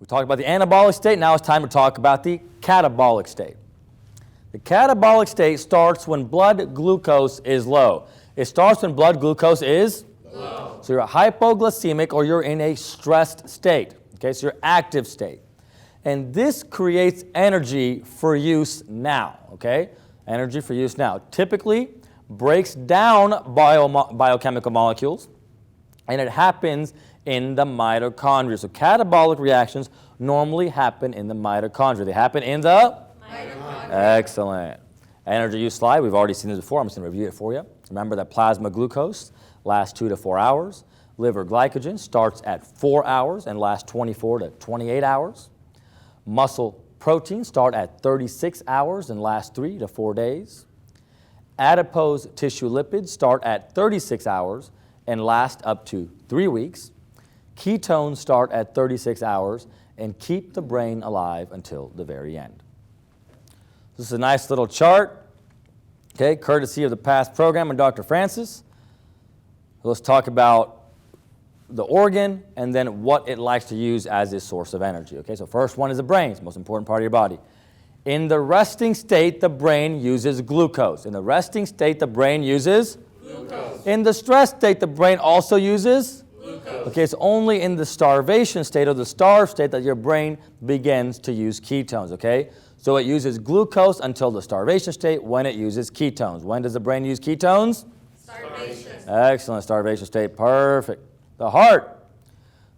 We talked about the anabolic state. Now it's time to talk about the catabolic state. The catabolic state starts when blood glucose is low. It starts when blood glucose is low. So you're hypoglycemic or you're in a stressed state. Okay, so you're active state. And this creates energy for use now. Okay, energy for use now. Typically breaks down biochemical molecules, and it happens in the mitochondria. So catabolic reactions normally happen in the mitochondria. They happen in the mitochondria. Excellent. Energy use slide, we've already seen this before. I'm just going to review it for you. Remember that plasma glucose lasts 2 to 4 hours. Liver glycogen starts at 4 hours and lasts 24 to 28 hours. Muscle proteins start at 36 hours and last 3 to 4 days. Adipose tissue lipids start at 36 hours and last up to 3 weeks. Ketones start at 36 hours and keep the brain alive until the very end. This is a nice little chart, okay, courtesy of the past program and Dr. Francis. Let's talk about the organ and then what it likes to use as its source of energy. Okay, so first one is the brain. It's the most important part of your body. In the resting state, the brain uses glucose. In the resting state, the brain uses glucose. In the stress state, the brain also uses glucose. Okay, it's only in the starvation state or the starved state that your brain begins to use ketones, okay? So it uses glucose until the starvation state when it uses ketones. When does the brain use ketones? Starvation. Excellent, starvation state, perfect. The heart.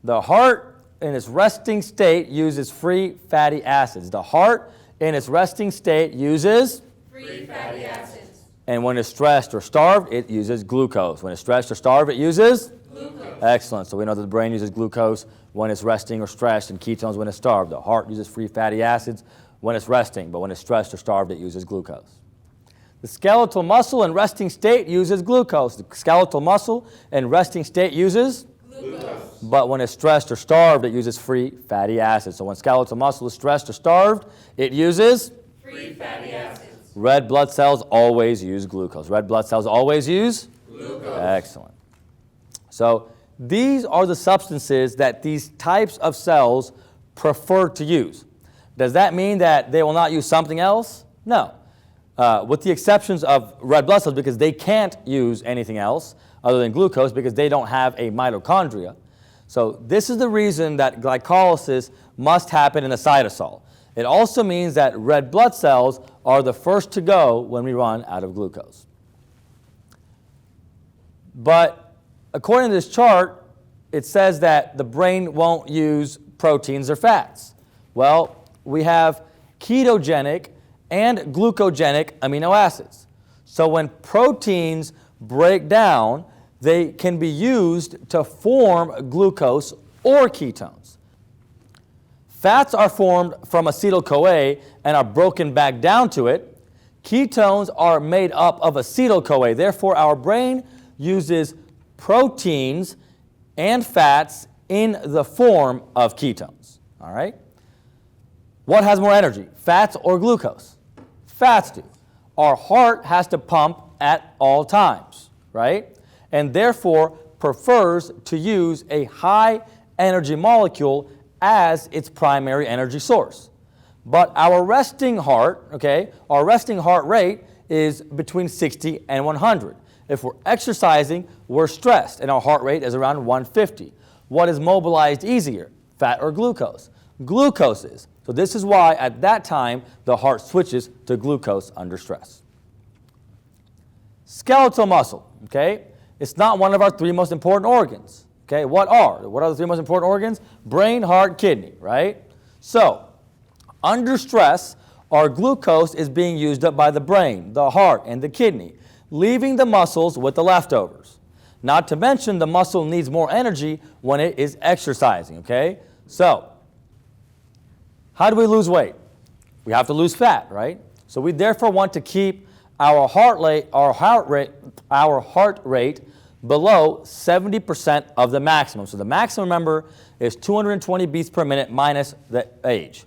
The heart in its resting state uses free fatty acids. The heart in its resting state uses free fatty acids. And when it's stressed or starved, it uses glucose. When it's stressed or starved, it uses glucose. Excellent. So we know that the brain uses glucose when it's resting or stressed and ketones when it's starved. The heart uses free fatty acids when it's resting, but when it's stressed or starved, it uses glucose. The skeletal muscle in resting state uses glucose. The skeletal muscle in resting state uses glucose. But when it's stressed or starved, it uses free fatty acids. So when skeletal muscle is stressed or starved, it uses free fatty acids. Red blood cells always use glucose. Red blood cells always use glucose. Excellent. So these are the substances that these types of cells prefer to use. Does that mean that they will not use something else? No. With the exceptions of red blood cells, because they can't use anything else other than glucose because they don't have a mitochondria. So this is the reason that glycolysis must happen in the cytosol. It also means that red blood cells are the first to go when we run out of glucose. But according to this chart, it says that the brain won't use proteins or fats. Well, we have ketogenic and glucogenic amino acids. So when proteins break down, they can be used to form glucose or ketones. Fats are formed from acetyl-CoA and are broken back down to it. Ketones are made up of acetyl-CoA. Therefore, our brain uses proteins and fats in the form of ketones. All right? What has more energy, fats or glucose? Fats do. Our heart has to pump at all times, right? And therefore prefers to use a high energy molecule as its primary energy source. But our resting heart, okay, our resting heart rate is between 60 and 100. If we're exercising, we're stressed, and our heart rate is around 150. What is mobilized easier, fat or glucose? Glucose is. So this is why at that time the heart switches to glucose under stress. Skeletal muscle, okay? It's not one of our 3 most important organs. Okay, what are the 3 most important organs? Brain, heart, kidney, right? So, under stress, our glucose is being used up by the brain, the heart, and the kidney, leaving the muscles with the leftovers. Not to mention the muscle needs more energy when it is exercising, okay? So, how do we lose weight? We have to lose fat, right? So we therefore want to keep our heart rate below 70% of the maximum. So the maximum, remember, is 220 beats per minute minus the age.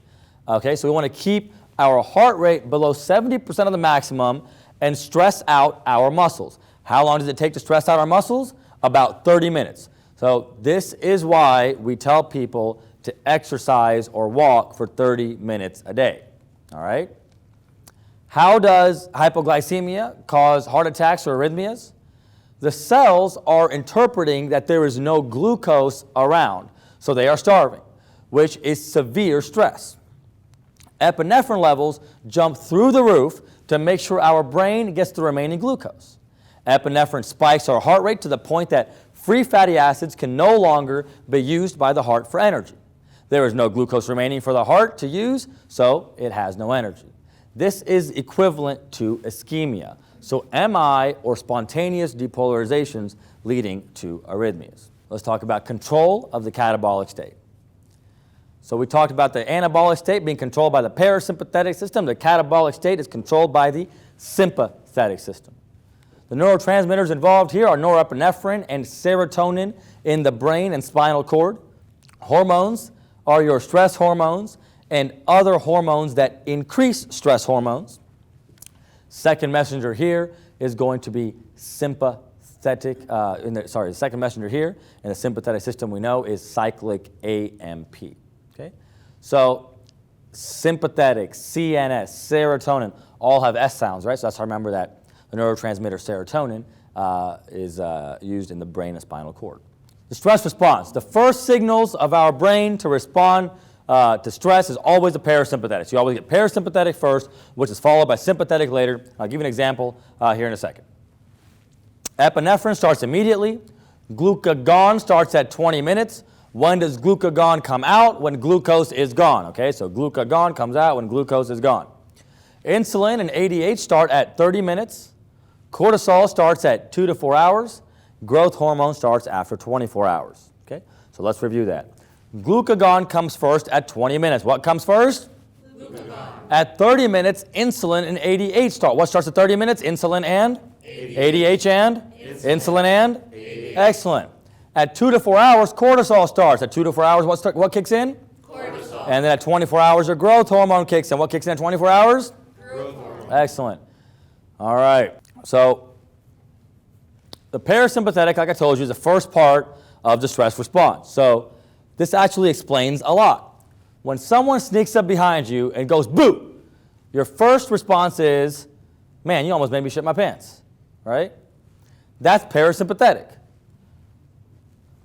Okay, so we want to keep our heart rate below 70% of the maximum and stress out our muscles. How long does it take to stress out our muscles? about 30 minutes. So this is why we tell people to exercise or walk for 30 minutes a day. All right? How does hypoglycemia cause heart attacks or arrhythmias? The cells are interpreting that there is no glucose around, so they are starving, which is severe stress. Epinephrine levels jump through the roof to make sure our brain gets the remaining glucose. Epinephrine spikes our heart rate to the point that free fatty acids can no longer be used by the heart for energy. There is no glucose remaining for the heart to use, so it has no energy. This is equivalent to ischemia, so MI or spontaneous depolarizations leading to arrhythmias. Let's talk about control of the catabolic state. So we talked about the anabolic state being controlled by the parasympathetic system. The catabolic state is controlled by the sympathetic system. The neurotransmitters involved here are norepinephrine and serotonin in the brain and spinal cord. Hormones are your stress hormones and other hormones that increase stress hormones. Second messenger here is going to be sympathetic, the second messenger here in the sympathetic system we know is cyclic AMP. Okay? So sympathetic, CNS, serotonin, all have S sounds, right? So that's how I remember that the neurotransmitter serotonin is used in the brain and spinal cord. The stress response. The first signals of our brain to respond to stress is always the parasympathetic. So you always get parasympathetic first, which is followed by sympathetic later. I'll give you an example here in a second. Epinephrine starts immediately. Glucagon starts at 20 minutes. When does glucagon come out? When glucose is gone. Okay, so glucagon comes out when glucose is gone. Insulin and ADH start at 30 minutes. Cortisol starts at 2 to 4 hours. Growth hormone starts after 24 hours. Okay, so let's review that. Glucagon comes first at 20 minutes. What comes first? Glucagon. At 30 minutes, insulin and ADH start. What starts at 30 minutes? Insulin and? ADH and? Insulin and? ADH. Excellent. At 2 to 4 hours, cortisol starts. At 2 to 4 hours, what kicks in? Cortisol. And then at 24 hours, your growth hormone kicks in. What kicks in at 24 hours? Growth hormone. Excellent. All right. So the parasympathetic, like I told you, is the first part of the stress response. So this actually explains a lot. When someone sneaks up behind you and goes, boo, your first response is, man, you almost made me shit my pants, right? That's parasympathetic.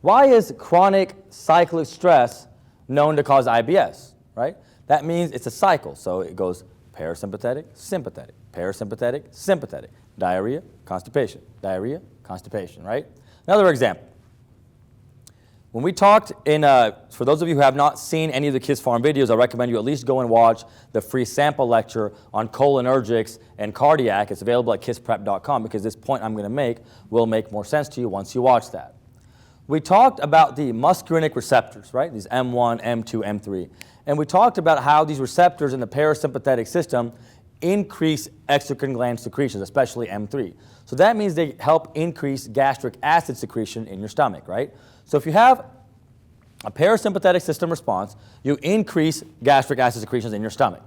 Why is chronic cyclic stress known to cause IBS, right? That means it's a cycle. So it goes parasympathetic, sympathetic, parasympathetic, sympathetic, diarrhea, constipation, right? Another example. When we talked for those of you who have not seen any of the KISSPHarm videos, I recommend you at least go and watch the free sample lecture on cholinergics and cardiac. It's available at KISSPrep.com because this point I'm going to make will make more sense to you once you watch that. We talked about the muscarinic receptors, right? These M1, M2, M3. And we talked about how these receptors in the parasympathetic system increase exocrine gland secretions, especially M3. So that means they help increase gastric acid secretion in your stomach, right? So if you have a parasympathetic system response, you increase gastric acid secretions in your stomach,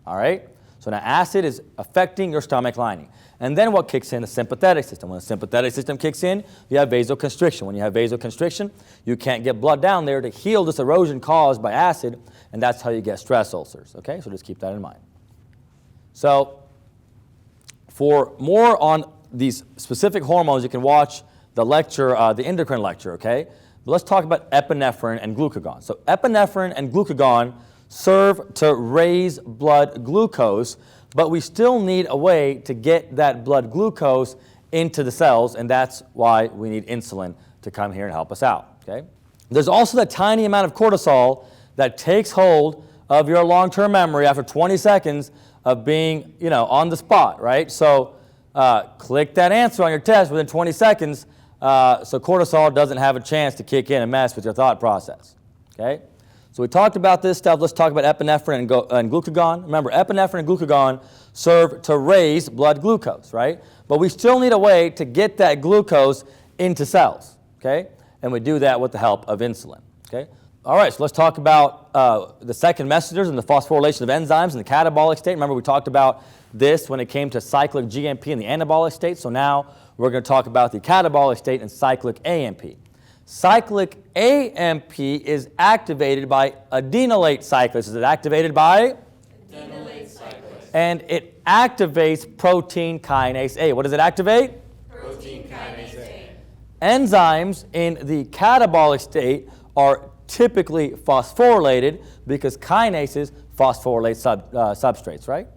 all right? So now acid is affecting your stomach lining. And then what kicks in? The sympathetic system. When the sympathetic system kicks in, you have vasoconstriction. When you have vasoconstriction, you can't get blood down there to heal this erosion caused by acid, and that's how you get stress ulcers, okay? So just keep that in mind. So for more on these specific hormones, you can watch the lecture, the endocrine lecture, okay? But let's talk about epinephrine and glucagon. So epinephrine and glucagon serve to raise blood glucose, but we still need a way to get that blood glucose into the cells, and that's why we need insulin to come here and help us out, okay? There's also that tiny amount of cortisol that takes hold of your long-term memory after 20 seconds of being, on the spot, right? So click that answer on your test within 20 seconds so cortisol doesn't have a chance to kick in and mess with your thought process, okay? So we talked about this stuff. Let's talk about epinephrine and glucagon. Remember, epinephrine and glucagon serve to raise blood glucose, right? But we still need a way to get that glucose into cells, okay? And we do that with the help of insulin, okay? All right, so let's talk about the second messengers and the phosphorylation of enzymes in the catabolic state. Remember, we talked about this when it came to cyclic GMP in the anabolic state. So now we're going to talk about the catabolic state and cyclic AMP. Cyclic AMP is activated by adenylate cyclase. Is it activated by? Adenylate cyclase. And it activates protein kinase A. What does it activate? Protein kinase A. Enzymes in the catabolic state are typically phosphorylated because kinases phosphorylate substrates, right?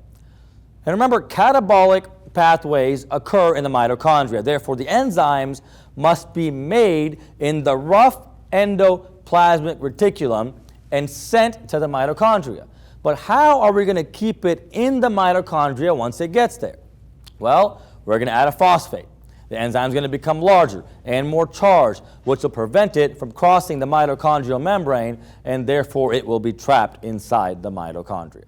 And remember, catabolic pathways occur in the mitochondria. Therefore, the enzymes must be made in the rough endoplasmic reticulum and sent to the mitochondria. But how are we going to keep it in the mitochondria once it gets there? Well, we're going to add a phosphate. The enzyme is going to become larger and more charged, which will prevent it from crossing the mitochondrial membrane, and therefore it will be trapped inside the mitochondria.